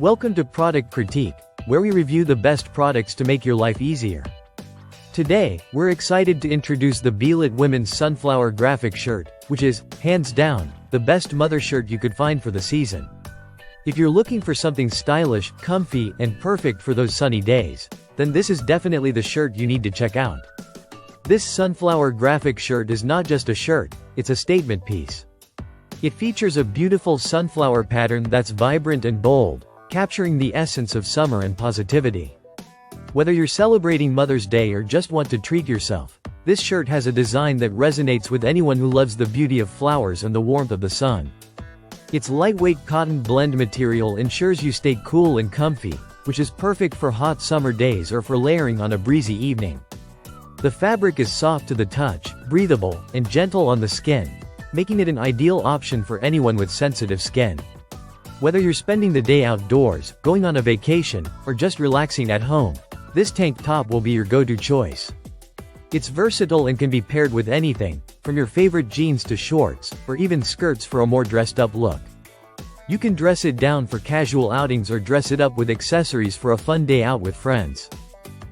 Welcome to Product Critique, where we review the best products to make your life easier. Today, we're excited to introduce the Bealatt Women's Sunflower Graphic Shirt, which is, hands down, the best mother shirt you could find for the season. If you're looking for something stylish, comfy, and perfect for those sunny days, then this is definitely the shirt you need to check out. This sunflower graphic shirt is not just a shirt, it's a statement piece. It features a beautiful sunflower pattern that's vibrant and bold, capturing the essence of summer and positivity. Whether you're celebrating Mother's Day or just want to treat yourself, this shirt has a design that resonates with anyone who loves the beauty of flowers and the warmth of the sun. Its lightweight cotton blend material ensures you stay cool and comfy, which is perfect for hot summer days or for layering on a breezy evening. The fabric is soft to the touch, breathable, and gentle on the skin, making it an ideal option for anyone with sensitive skin. Whether you're spending the day outdoors, going on a vacation, or just relaxing at home, this tank top will be your go-to choice. It's versatile and can be paired with anything, from your favorite jeans to shorts, or even skirts for a more dressed-up look. You can dress it down for casual outings or dress it up with accessories for a fun day out with friends.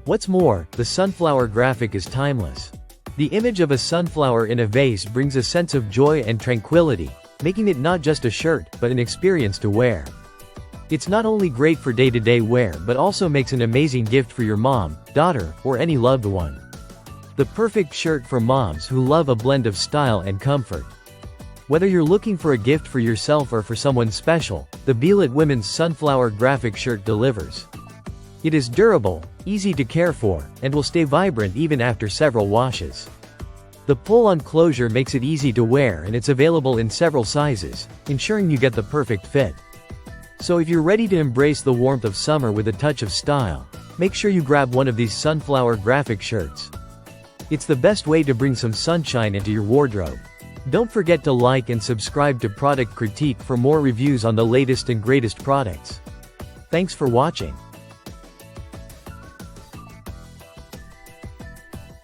What's more, the sunflower graphic is timeless. The image of a sunflower in a vase brings a sense of joy and tranquility, making it not just a shirt, but an experience to wear. It's not only great for day-to-day wear but also makes an amazing gift for your mom, daughter, or any loved one. The perfect shirt for moms who love a blend of style and comfort. Whether you're looking for a gift for yourself or for someone special, the Bealatt Women's Sunflower Graphic Shirt delivers. It is durable, easy to care for, and will stay vibrant even after several washes. The pull-on closure makes it easy to wear and it's available in several sizes, ensuring you get the perfect fit. So if you're ready to embrace the warmth of summer with a touch of style, make sure you grab one of these sunflower graphic shirts. It's the best way to bring some sunshine into your wardrobe. Don't forget to like and subscribe to Product Critique for more reviews on the latest and greatest products. Thanks for watching.